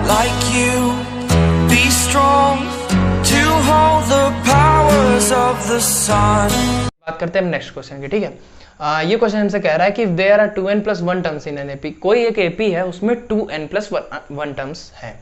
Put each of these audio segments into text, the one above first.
like you. Be strong to hold the powers of the sun. बात करते हैं हम नेक्स्ट क्वेश्चन की, ठीक है। ये क्वेश्चन हमसे कह रहा है कि if there are 2n+1 terms in an AP, कोई एक एपी है उसमें 2n+1 टर्म्स है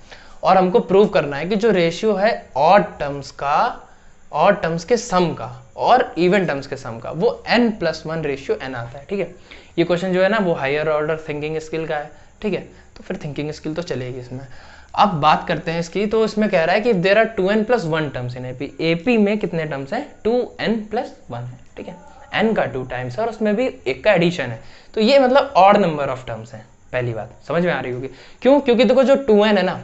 और हमको प्रूव करना है कि जो रेशियो है ऑड टर्म्स के सम का और इवन टर्म्स के सम का वो n+1 रेशियो n आता है, ठीक है। ये क्वेश्चन जो है ना वो हायर ऑर्डर थिंकिंग स्किल का है, ठीक है। तो फिर थिंकिंग स्किल तो चलेगी इसमें। अब बात करते हैं इसकी, तो इसमें कह रहा है कि if there are 2n+1 terms in AP, AP में कितने टर्म्स हैं, 2n+1 है, ठीक है। n का 2 टाइम्स है और उसमें भी एक का एडिशन है, तो ये मतलब ऑड नंबर ऑफ टर्म्स हैं। पहली बात समझ में आ रही होगी क्यों, क्योंकि देखो जो 2n है ना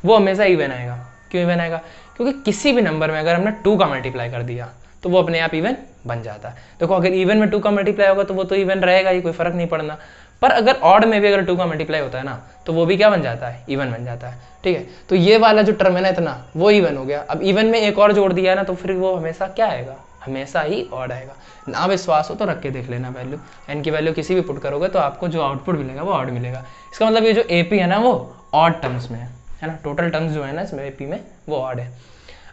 वो हमेशा इवन आएगा। क्यों इवन आएगा, क्योंकि किसी भी नंबर में अगर हमने 2 का मल्टीप्लाई कर दिया तो वो अपने आप इवन बन जाता है। देखो अगर इवन में 2 का मल्टीप्लाई होगा तो वो तो इवन रहेगा ही, कोई फर्क नहीं पड़ना। पर अगर ऑड में भी अगर 2 का मल्टीप्लाई होता है ना तो वो भी क्या बन जाता है, इवन बन जाता है, ठीक है। तो ये वाला जो टर्म है ना इतना, वो इवन हो गया। अब इवन में एक और जोड़ दिया ना तो फिर वो हमेशा क्या आएगा, हमेशा ही ऑड आएगा। ना विश्वास हो तो रख के देख लेना वैल्यू, एन की वैल्यू किसी भी पुट करोगे तो आपको जो आउटपुट मिलेगा वो ऑड मिलेगा। इसका मतलब ये जो एपी है ना वो ऑड टर्म्स में है ना, टोटल टर्म्स जो है ना इसमें एपी में वो ऑड है।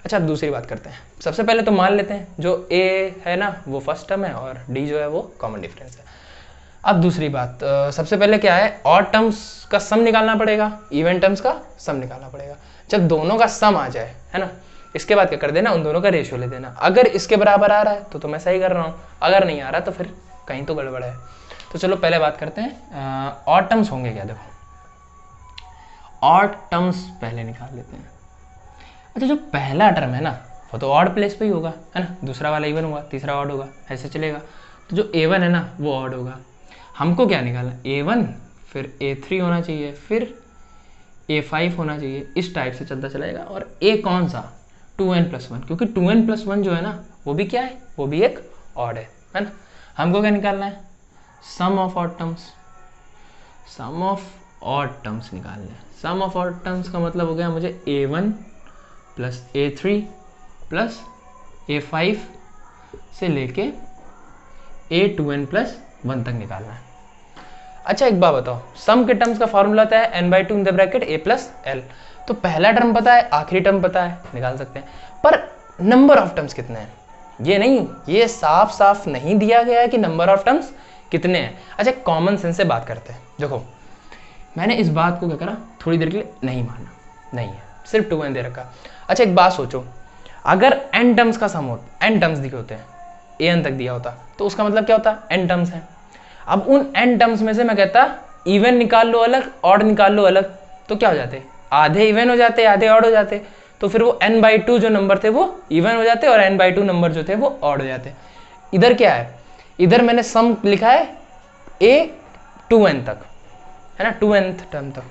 अच्छा अब दूसरी बात करते हैं। सबसे पहले तो मान लेते हैं जो ए है ना वो फर्स्ट टर्म है और डी जो है वो कॉमन डिफरेंस है। अब दूसरी बात, सबसे पहले क्या है, ऑड टर्म्स का सम निकालना पड़ेगा, इवन टर्म्स का सम निकालना पड़ेगा। जब दोनों का सम आ जाए है ना, इसके बाद क्या कर देना, उन दोनों का रेशियो ले देना। अगर इसके बराबर आ रहा है तो मैं सही कर रहा हूँ, अगर नहीं आ रहा तो फिर कहीं तो गड़बड़ है। तो चलो पहले बात करते हैं ऑड टर्म्स होंगे क्या। देखो ऑड टर्म्स पहले निकाल लेते हैं। अच्छा जो पहला टर्म है ना वो तो ऑड प्लेस पे ही होगा है ना, दूसरा वाला इवन होगा, तीसरा ऑड होगा, ऐसे चलेगा। तो जो a1 है ना वो ऑड होगा। हमको क्या निकालना, a1 फिर a3 होना चाहिए, फिर a5 होना चाहिए, इस टाइप से चलता चलेगा। और a कौन सा, 2n+1, क्योंकि 2n+1 जो है ना वो भी क्या है, वो भी एक ऑड है ना। हमको क्या निकालना है, sum of odd terms, sum of odd terms निकालना है। सम ऑफ ऑड टर्म्स का मतलब हो गया मुझे a1 plus a3 plus a5 से लेके a2n+1 तक निकालना है। अच्छा एक बात बताओ, सम के टर्म्स का फॉर्मूला आता है n/2 in the bracket a+l। तो पहला टर्म पता है, आखिरी टर्म पता है, निकाल सकते हैं। पर नंबर ऑफ टर्म्स कितने हैं ये नहीं, ये साफ साफ नहीं दिया गया है कि नंबर ऑफ टर्म्स कितने हैं। अच्छा कॉमन सेंस से बात करते हैं। देखो मैंने इस बात को क्या करा, थोड़ी देर के लिए नहीं माना, नहीं है, सिर्फ 2n दे रखा। अच्छा एक बात सोचो, अगर n टर्म्स का सम होता, n टर्म्स दिखे होते हैं, an तक दिया होता, तो उसका मतलब क्या होता, n टर्म्स है। अब उन n टर्म्स में से मैं कहता इवन निकाल लो अलग, ऑड निकाल लो अलग, तो क्या हो जाते, आधे इवन हो जाते, आधे ऑड हो जाते। तो फिर वो n/2 जो नंबर थे वो इवन हो जाते और n/2 नंबर जो थे वो ऑड हो जाते। इधर क्या है, इधर मैंने सम लिखा है a2n तक है ना, 2nth टर्म तक।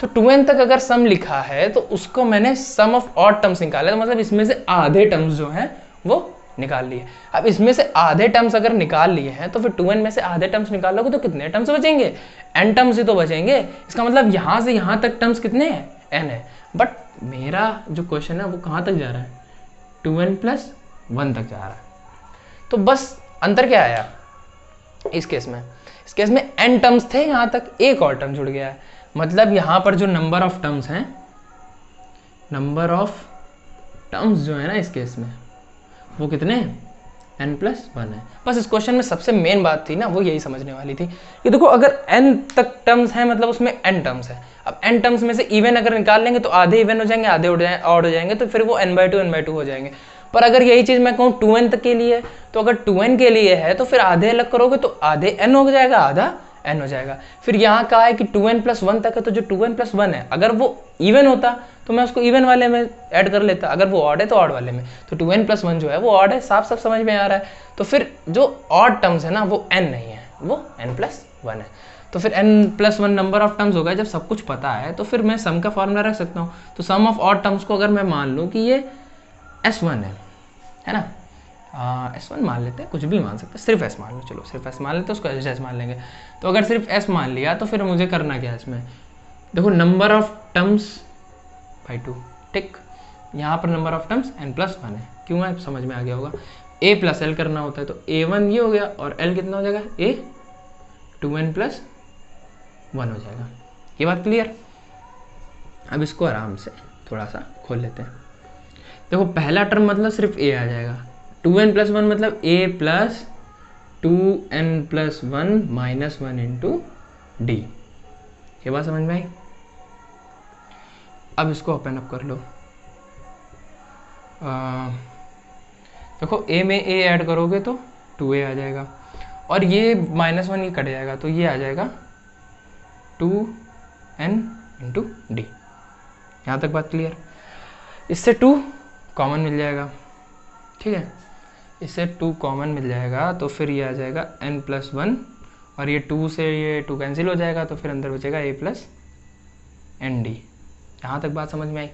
तो 2n तक अगर सम लिखा है तो उसको मैंने सम ऑफ ऑड टर्म्स निकाला, तो मतलब इसमें से आधे टर्म्स जो हैं वो निकाल लिए। अब इसमें से आधे टर्म्स अगर निकाल लिए हैं तो फिर 2n में से आधे टर्म्स निकाल लोगे तो कितने टर्म्स बचेंगे, n टर्म्स ही तो बचेंगे। इसका मतलब यहाँ से यहाँ तक टर्म्स कितने हैं, n है। बट मेरा जो क्वेश्चन है वो कहाँ तक जा रहा है, 2n+1 तक जा रहा है। तो बस अंतर क्या आया इस केस में, इस केस में n टर्म्स थे, यहाँ तक एक और टर्म जुड़ गया है। मतलब यहाँ पर जो नंबर ऑफ टर्म्स हैं, नंबर ऑफ टर्म्स जो है ना इस केस में वो कितने हैं, n+1 है। बस इस क्वेश्चन में सबसे मेन बात थी ना वो यही समझने वाली थी कि देखो अगर n तक टर्म्स हैं मतलब उसमें n टर्म्स है। अब n टर्म्स में से इवन अगर निकाल लेंगे तो आधे इवन हो जाएंगे, आधे ऑड हो जाएंगे, तो फिर वो n/2 हो जाएंगे। पर अगर यही चीज मैं कहूँ 2n तक के लिए, तो अगर 2n के लिए है तो फिर आधे अलग करोगे तो आधे n हो जाएगा, आधा n हो जाएगा। फिर यहाँ कहा है कि 2n+1 तक है, तो जो 2n+1 है अगर वो इवन होता तो मैं उसको इवन वाले में ऐड कर लेता, अगर वो ऑड है तो ऑड वाले में। तो 2n+1 जो है वो ऑड है, साफ साफ समझ में आ रहा है। तो फिर जो ऑड टर्म्स है ना वो n नहीं है, वो n+1 है। तो फिर n+1 नंबर ऑफ टर्म्स होगा। जब सब कुछ पता है तो फिर मैं सम का फॉर्मूला रख सकता हूँ। तो सम ऑफ ऑड टर्म्स को अगर मैं मान लूँ कि ये s1 है ना, s1 मान लेते हैं, कुछ भी मान सकते हैं, सिर्फ s मान लो, चलो सिर्फ s मान लेते हैं, उसको s मान लेंगे। तो अगर सिर्फ s मान लिया तो फिर मुझे करना क्या है इसमें, देखो नंबर ऑफ टर्म्स बाई 2, ठीक। यहाँ पर नंबर ऑफ टर्म्स n+1 है, क्यों है समझ में आ गया होगा। a+l करना होता है तो a1 ये हो गया और l कितना हो जाएगा, a2n+1 हो जाएगा। ये बात क्लियर। अब इसको आराम से थोड़ा सा खोल लेते हैं। देखो पहला टर्म मतलब सिर्फ a आ जाएगा, 2n+1 मतलब a plus 2n+1 minus 1 into D. ये बात समझ में आई? अब इसको ओपन अप कर लो। देखो a में a ऐड करोगे तो 2a आ जाएगा, और ये -1 ये कट जाएगा तो ये आ जाएगा 2n इंटू डी। यहाँ तक बात क्लियर? इससे 2 कॉमन मिल जाएगा, ठीक है, इससे 2 कॉमन मिल जाएगा तो फिर ये आ जाएगा n+1, और ये 2 से ये 2 कैंसिल हो जाएगा तो फिर अंदर बचेगा a प्लस एन डी। यहाँ तक बात समझ में आई?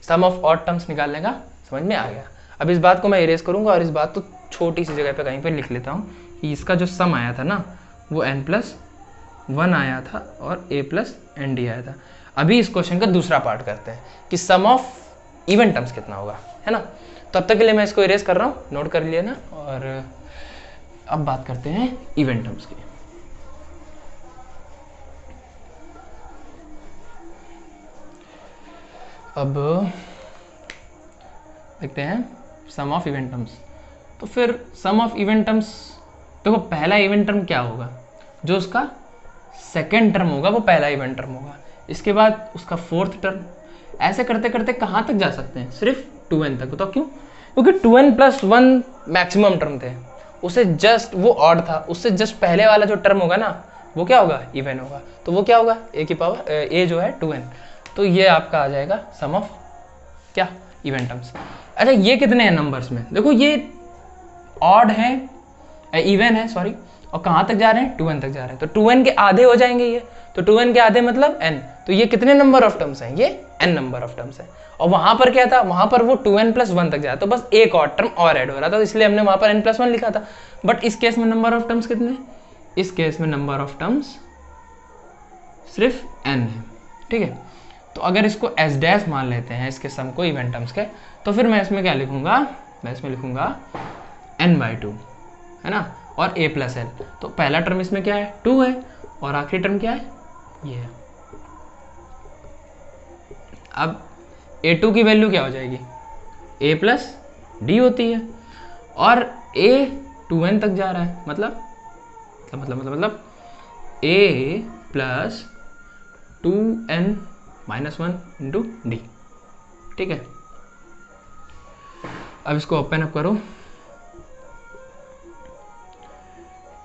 सम ऑफ ऑड टर्म्स निकालने का समझ में आ गया। अब इस बात को मैं इरेज करूँगा और इस बात को छोटी सी जगह पे कहीं पे लिख लेता हूँ कि इसका जो सम आया था ना वो n+1 आया था और a प्लस एन डी आया था। अभी इस क्वेश्चन का दूसरा पार्ट करते हैं कि सम ऑफ इवन टर्म्स कितना होगा, है ना। तब तक के लिए मैं इसको इरेज कर रहा हूँ, नोट कर लिए ना। और अब बात करते हैं इवन टर्म्स की। अब देखते हैं सम ऑफ इवन टर्म्स। तो फिर सम ऑफ इवन टर्म्स, देखो पहला इवन टर्म क्या होगा, जो उसका सेकेंड टर्म होगा वो पहला इवन टर्म होगा, इसके बाद उसका फोर्थ टर्म, ऐसे करते करते कहाँ तक जा सकते हैं, सिर्फ 2n तक। तो क्यों? क्योंकि 2n+1 मैक्सिमम टर्म थे, उसे जस्ट वो ऑड था, उससे जस्ट पहले वाला जो टर्म होगा ना वो क्या होगा, इवन होगा। तो वो क्या होगा, a की पावर a जो है 2n। तो ये आपका आ जाएगा सम ऑफ क्या, इवन टर्म्स। अच्छा ये कितने हैं नंबर्स में, देखो ये ऑड है, इवन है सॉरी, और कहाँ तक जा रहे हैं, 2n तक जा रहे हैं। तो 2n के आधे हो जाएंगे ये, तो 2n के आधे मतलब n। तो ये कितने नंबर ऑफ टर्म्स हैं, ये n नंबर ऑफ टर्म्स है। और वहां पर क्या था, वहां पर वो 2n+1 तक जाए, तो बस एक ऑड टर्म और ऐड हो रहा था, तो इसलिए हमने वहां पर n+1 लिखा था। बट इस केस में नंबर ऑफ टर्म्स कितने, इस केस में नंबर ऑफ टर्म्स सिर्फ n है, ठीक है। तो अगर इसको एस डैश मान लेते हैं इसके सम को इवन टर्म्स के, तो फिर मैं इसमें क्या लिखूंगा, मैं इसमें लिखूंगा n/2, है ना, और a प्लस एल। तो पहला टर्म इसमें क्या है, 2 है, और आखिरी टर्म क्या है, ये है। अब a2 की वैल्यू क्या हो जाएगी, a प्लस डी होती है, और a 2n तक जा रहा है, मतलब a plus 2n minus 1 into D, ठीक है। अब इसको ओपन अप करो,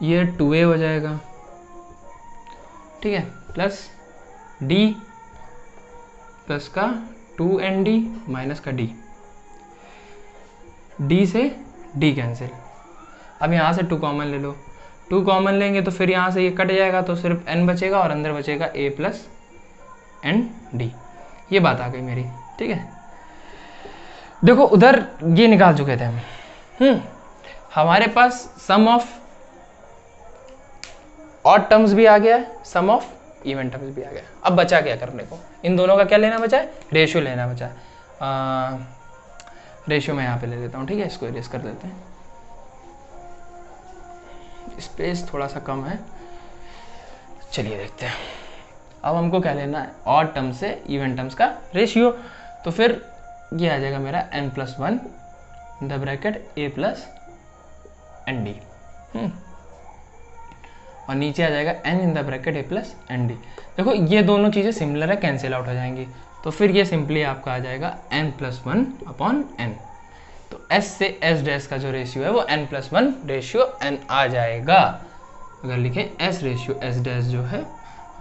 ये 2a हो जाएगा, ठीक है, प्लस d प्लस का 2nd माइनस का d से d कैंसिल। अब यहाँ से 2 कॉमन ले लो, 2 कॉमन लेंगे तो फिर यहाँ से ये कट जाएगा, तो सिर्फ n बचेगा और अंदर बचेगा a प्लस एन डी। ये बात आ गई मेरी, ठीक है। देखो उधर ये निकाल चुके थे हम, हमारे पास सम ऑफ ऑड टर्म्स भी आ गया है, सम ऑफ इवन टर्म्स भी आ गया। अब बचा क्या करने को, इन दोनों का क्या लेना बचा है, रेशियो लेना बचा है। रेशियो मैं यहाँ पे ले लेता हूँ, ठीक है, इसको इरेज कर देते हैं, स्पेस थोड़ा सा कम है। चलिए देखते हैं, अब हमको क्या लेना है, ऑड टर्म से इवन टर्म्स का रेशियो। तो फिर ये आ जाएगा मेरा n+1 in the bracket a plus N D, और नीचे आ जाएगा n in the bracket a plus N D. देखो ये दोनों चीज़ें सिमिलर है, कैंसिल आउट हो जाएंगी, तो फिर ये सिंपली आपका आ जाएगा n+1 अपॉन n। तो s से s डैश का जो रेशियो है वो n+1 रेशियो n आ जाएगा। अगर लिखें s रेशियो s डैश जो है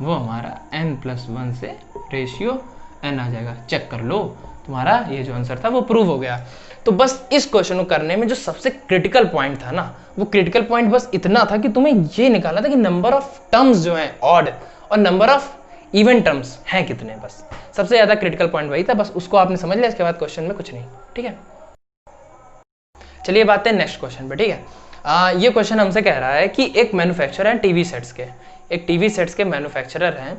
वो हमारा n+1 से रेशियो n आ जाएगा। चेक कर लो, तुम्हारा ये जो आंसर था वो प्रूव हो गया। तो बस इस क्वेश्चन को करने में जो सबसे क्रिटिकल पॉइंट था ना, वो क्रिटिकल पॉइंट बस इतना था कि तुम्हें ये निकालना था कि नंबर ऑफ टर्म्स जो हैं ऑड और नंबर ऑफ इवन टर्म्स हैं कितने। बस सबसे ज्यादा क्रिटिकल पॉइंट वही था, बस उसको आपने समझ लिया, इसके बाद क्वेश्चन में कुछ नहीं, ठीक है। चलिए बात है नेक्स्ट क्वेश्चन पे, ठीक है। ये क्वेश्चन हमसे कह रहा है कि एक मैन्युफैक्चरर है टीवी सेट्स के, एक टीवी सेट्स के मैन्युफैक्चरर हैं,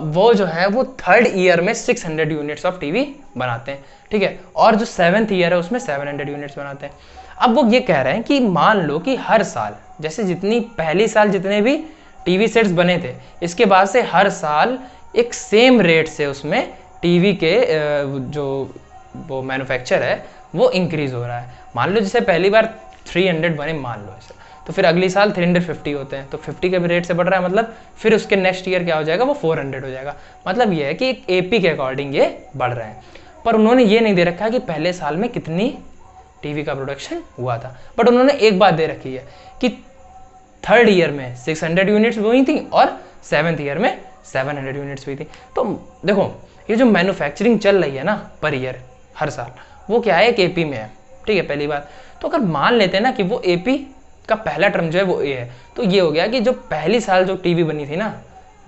वो जो है वो 3rd ईयर में 600 यूनिट्स ऑफ टीवी बनाते हैं, ठीक है, और जो 7th ईयर है उसमें 700 यूनिट्स बनाते हैं। अब वो ये कह रहे हैं कि मान लो कि हर साल, जैसे जितनी पहली साल जितने भी टीवी सेट्स बने थे, इसके बाद से हर साल एक सेम रेट से उसमें टीवी के जो वो मैन्युफैक्चर है वो इंक्रीज हो रहा है। मान लो जैसे पहली बार 300 बने, मान लो ऐसे, तो फिर अगली साल 350 होते हैं, तो 50 के रेट से बढ़ रहा है, मतलब फिर उसके नेक्स्ट ईयर क्या हो जाएगा, वो 400 हो जाएगा। मतलब ये है कि एक एपी के अकॉर्डिंग ये बढ़ रहे हैं। पर उन्होंने ये नहीं दे रखा है कि पहले साल में कितनी टीवी का प्रोडक्शन हुआ था, बट उन्होंने एक बात दे रखी है कि थर्ड ईयर में 600 यूनिट्स हुई थी और 7th ईयर में 700 यूनिट्स हुई थी। तो देखो ये जो मैन्युफैक्चरिंग चल रही है ना पर ईयर हर साल, वो क्या है, एक एपी में है, ठीक है, पहली बात। तो अगर मान लेते हैं ना कि वो एपी का पहला टर्म जो है वो ए है, तो ये हो गया कि जो पहली साल जो टीवी बनी थी ना,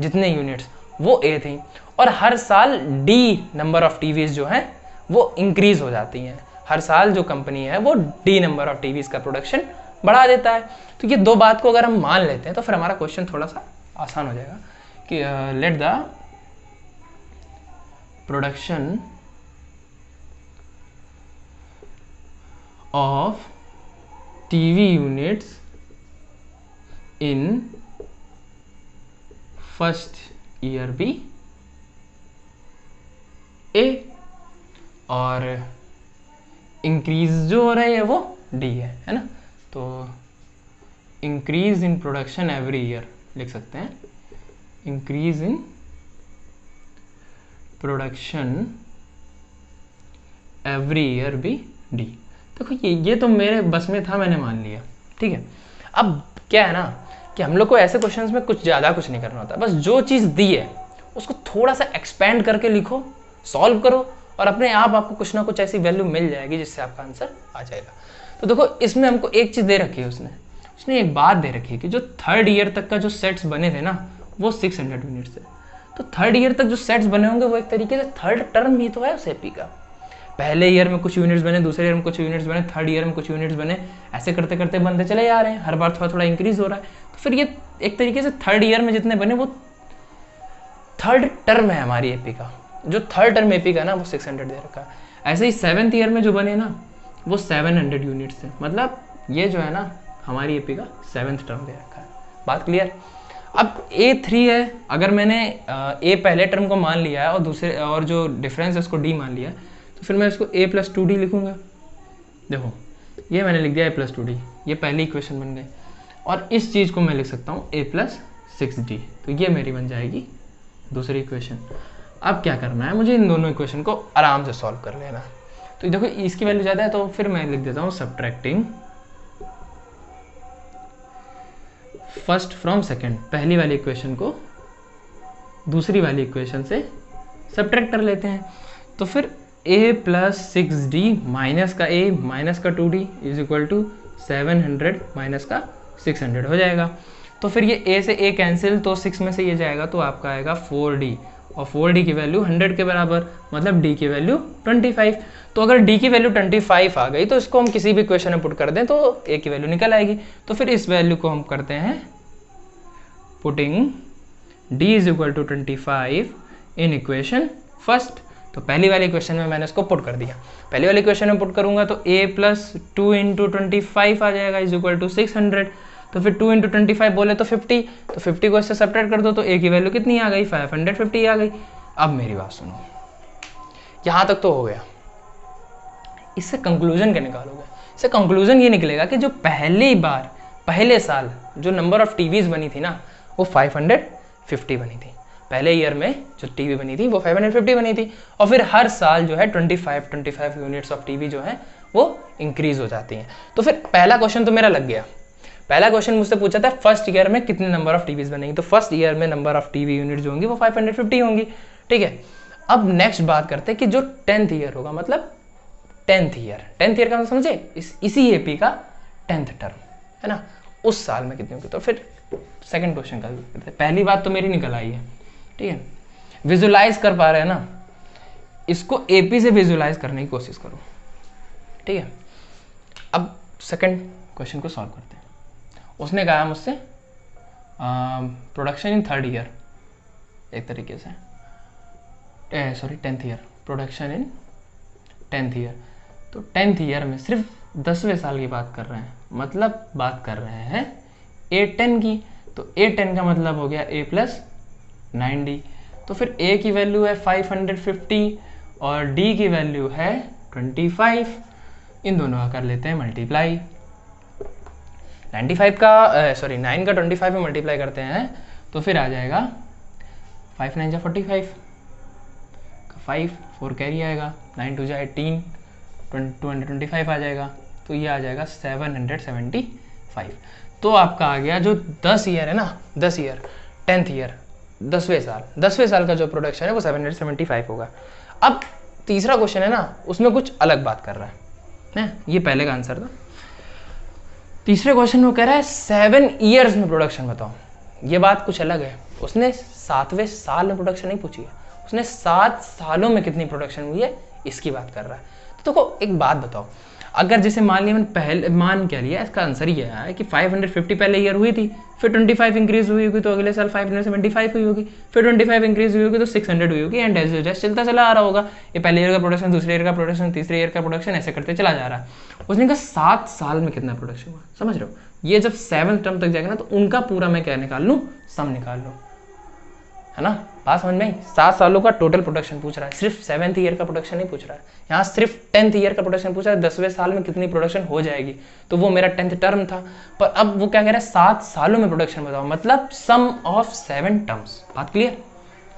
जितने यूनिट्स, वो ए थी, और हर साल डी नंबर ऑफ टीवीज जो हैं वो इंक्रीज हो जाती हैं। हर साल जो कंपनी है वो डी नंबर ऑफ टीवीज का प्रोडक्शन बढ़ा देता है। तो ये दो बात को अगर हम मान लेते हैं तो फिर हमारा क्वेश्चन थोड़ा सा आसान हो जाएगा कि let the production of TV units in first year be a, और इंक्रीज जो हो रही है वो डी है ना। तो increase in production every year लिख सकते हैं, increase in production every year B D. देखो ये तो मेरे बस में था, मैंने मान लिया, ठीक है। अब क्या है ना कि हम लोग को ऐसे क्वेश्चंस में कुछ ज़्यादा कुछ नहीं करना होता, बस जो चीज़ दी है उसको थोड़ा सा एक्सपेंड करके लिखो, सॉल्व करो, और अपने आप आपको कुछ ना कुछ ऐसी वैल्यू मिल जाएगी जिससे आपका आंसर आ जाएगा। तो देखो इसमें हमको एक चीज़ दे रखी है, उसने एक बात दे रखी है कि जो थर्ड ईयर तक का जो सेट्स बने थे ना वो 600 यूनिट्स है। तो थर्ड ईयर तक जो सेट्स बने होंगे वो एक तरीके से थर्ड टर्म ही तो है उस एपी का। पहले ईयर में कुछ यूनिट्स बने, दूसरे ईयर में कुछ यूनिट्स बने, थर्ड ईयर में कुछ यूनिट्स बने, ऐसे करते करते बनते चले जा रहे हैं, हर बार थोड़ा थोड़ा इंक्रीज हो रहा है। तो फिर ये एक तरीके से थर्ड ईयर में जितने बने वो थर्ड टर्म है हमारी एपी का। जो थर्ड टर्म एपी का ना वो 600 दे रखा है। ऐसे ही 7th ईयर में जो बने ना वो 700 यूनिट्स है। मतलब ये जो है ना हमारी एपी का 7th टर्म दे रखा है। बात क्लियर। अब A3 है, अगर मैंने A पहले टर्म को मान लिया है और दूसरे और जो डिफरेंस है उसको D मान लिया है, तो फिर मैं इसको A+2D लिखूंगा। देखो ये मैंने लिख दिया A+2D, ये पहली इक्वेशन बन गई। और इस चीज़ को मैं लिख सकता हूँ A+6D, तो ये मेरी बन जाएगी दूसरी इक्वेशन। अब क्या करना है, मुझे इन दोनों इक्वेशन को आराम से सॉल्व कर लेना। तो देखो इसकी वैल्यू ज़्यादा है तो फिर मैं लिख देता हूँ सब्ट्रैक्टिंग फर्स्ट फ्रॉम सेकंड। पहली वाली इक्वेशन को दूसरी वाली इक्वेशन से सब्ट्रैक्ट कर लेते हैं। तो फिर A+6D माइनस का A माइनस का 2D is equal to 700 minus का 600 हो जाएगा। तो फिर ये A से A कैंसिल, तो 6 में से ये जाएगा तो आपका आएगा 4D, और 4D की वैल्यू 100 के बराबर, मतलब D की वैल्यू 25। तो अगर D की वैल्यू 25 आ गई तो इसको हम किसी भी इक्वेशन में पुट कर दें तो A की वैल्यू निकल आएगी। तो फिर इस वैल्यू को हम करते हैं putting D is equal to 25 in equation first. तो पहली वाली इक्वेशन में मैंने इसको पुट कर दिया। पहली वाली इक्वेशन में पुट करूंगा तो A+2 इंटू 25 आ जाएगा इज इक्वल टू 600। तो फिर 2 इंटू 25 बोले तो 50, तो 50 को इससे सब्ट्रैक्ट कर दो तो A की वैल्यू कितनी आ गई, 550 आ गई। अब मेरी बात सुनो, यहाँ तक तो हो गया। इससे कंक्लूजन क्या निकालोगे? इससे कंक्लूजन ये निकलेगा कि जो पहले साल जो नंबर ऑफ टीवीज बनी थी ना वो 550 बनी थी। पहले ईयर में जो टीवी बनी थी वो 550 बनी थी, और फिर हर साल जो है 25 यूनिट्स ऑफ टीवी जो है वो इंक्रीज हो जाती हैं। तो फिर पहला क्वेश्चन तो मेरा लग गया। पहला क्वेश्चन मुझसे पूछा था फर्स्ट ईयर में कितने नंबर ऑफ टीवीज बनेंगी, तो फर्स्ट ईयर में नंबर ऑफ टीवी यूनिट जो होंगी वो 550 होंगी, ठीक है। अब नेक्स्ट बात करते हैं कि जो 10th ईयर होगा, मतलब 10th ईयर का मतलब समझे, इसी एपी का 10th टर्म है ना, उस साल में कितनी होगी। तो फिर सेकंड क्वेश्चन का करते हैं। पहली बात तो मेरी निकल आई है, ठीक है। विजुलाइज कर पा रहे हैं ना, इसको एपी से विजुलाइज करने की कोशिश करो, ठीक है। अब सेकंड क्वेश्चन को सॉल्व करते हैं। उसने कहा मुझसे प्रोडक्शन इन थर्ड ईयर, एक तरीके से 10th year, production in 10th year. तो 10th ईयर में सिर्फ 10वें साल की बात कर रहे हैं, मतलब बात कर रहे हैं A10 की। तो A10 का मतलब हो गया A+9D। तो तो फिर A की वैल्यू है 550 और D की वैल्यू है 25। इन दोनों का कर लेते हैं मल्टीप्लाई। 9 का 25 में मल्टीप्लाई करते हैं तो फिर आ जाएगा 5 9 जा 45, 5 4 कैरी आएगा, 9 2 जा 18, 225 आ जाएगा, तो ये आ जाएगा 775। तो आपका आ गया जो 10 ईयर है ना, 10 ईयर 10th ईयर 10वें साल का जो प्रोडक्शन है वो 775 होगा। अब तीसरा क्वेश्चन है ना, उसमें कुछ अलग बात कर रहा है, ये पहले का आंसर था। तीसरे क्वेश्चन में वो कह रहा है 7 ईयर्स में प्रोडक्शन बताओ। ये बात कुछ अलग है, उसने 7वें साल में प्रोडक्शन नहीं पूछी है, उसने 7 सालों में कितनी प्रोडक्शन हुई है इसकी बात कर रहा है। तो देखो एक बात बताओ, अगर जैसे मान लिया मैंने पहले मान क्या लिया, इसका आंसर ये है कि 550 पहले ईयर हुई थी, फिर 25 इंक्रीज हुई होगी तो अगले साल 575 हुई होगी, फिर 25 इंक्रीज हुई होगी तो 600 हुई होगी, एंड एज जस्ट चलता चला आ रहा होगा। ये पहले ईयर का प्रोडक्शन, दूसरे ईयर का प्रोडक्शन, तीसरे ईयर का प्रोडक्शन, ऐसे करते चला जा रहा है। उसने कहा 7 साल में कितना प्रोडक्शन हुआ, समझ रहे हो? ये जब 7th टर्म तक जाएगा ना तो उनका पूरा मैं क्या निकाल लूँ, सम निकाल लूँ, है ना? बात समझ में आई? 7 सालों का टोटल प्रोडक्शन पूछ रहा है, सिर्फ 7th ईयर का प्रोडक्शन नहीं पूछ रहा है, यहाँ सिर्फ 10th ईयर का प्रोडक्शन पूछ रहा है, 10वें साल में कितनी प्रोडक्शन हो जाएगी, तो वो मेरा 10th टर्म था। पर अब वो क्या कह रहा है, 7 सालों में प्रोडक्शन बताओ, मतलब सम ऑफ 7 टर्म्स। बात क्लियर?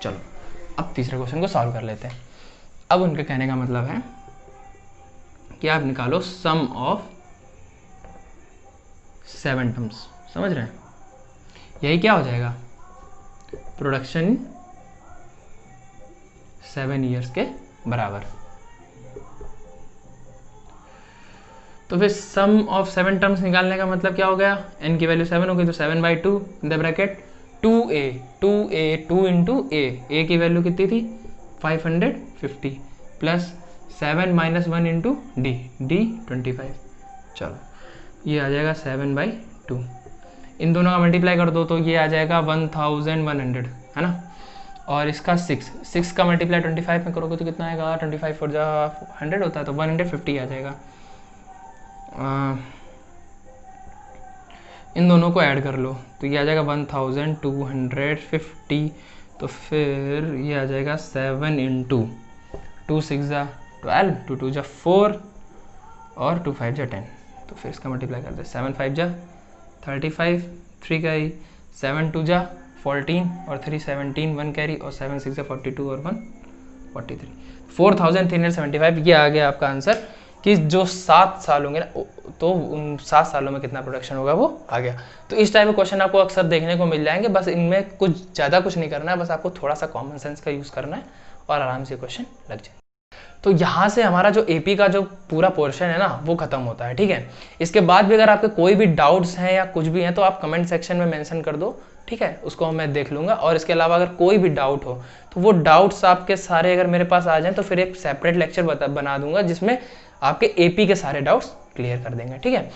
चलो अब तीसरे क्वेश्चन को सॉल्व कर लेते हैं। अब उनके कहने का मतलब है कि आप निकालो सम ऑफ 7 टर्म्स, समझ रहे हैं? यही क्या हो जाएगा, प्रोडक्शन 7 ईयर्स के बराबर। तो फिर सम ऑफ 7 टर्म्स निकालने का मतलब क्या हो गया, n की वैल्यू 7 हो गई तो 7/2 इन द ब्रैकेट 2 इंटू a की वैल्यू कितनी थी 550 प्लस 7 - 1 इंटू d 25। चलो ये आ जाएगा 7/2। इन दोनों का मल्टीप्लाई कर दो तो ये आ जाएगा 1100, है ना? और इसका 6 का मल्टीप्लाई 25 में करोगे तो कितना आएगा, 25 4 जा 100 होता है तो 150 आ जाएगा। इन दोनों को ऐड कर लो तो ये आ जाएगा 1250। तो फिर ये आ जाएगा 7 इंटू 2 6 जा 12, 2 2 जा 4 और 2 5 जा 10। तो फिर इसका मल्टीप्लाई कर दे, 7 5 जा 35, 3 कैरी, 7 2 जा 14 और 3 17, 1 कैरी और 7 6 जा 42 और 1 43, 4375। ये आ गया आपका आंसर कि जो 7 साल होंगे ना तो उन 7 सालों में कितना प्रोडक्शन होगा वो आ गया। तो इस टाइप के क्वेश्चन आपको अक्सर देखने को मिल जाएंगे, बस इनमें कुछ ज़्यादा कुछ नहीं करना है, बस आपको थोड़ा सा कॉमन सेंस का यूज़ करना है और आराम से क्वेश्चन लग जाए। तो यहाँ से हमारा जो एपी का जो पूरा पोर्शन है ना वो खत्म होता है, ठीक है। इसके बाद भी अगर आपके कोई भी डाउट्स हैं या कुछ भी हैं तो आप कमेंट सेक्शन में मेंशन कर दो, ठीक है, उसको मैं देख लूँगा। और इसके अलावा अगर कोई भी डाउट हो तो वो डाउट्स आपके सारे अगर मेरे पास आ जाएँ तो फिर एक सेपरेट लेक्चर बना दूंगा जिसमें आपके एपी के सारे डाउट्स क्लियर कर देंगे, ठीक है।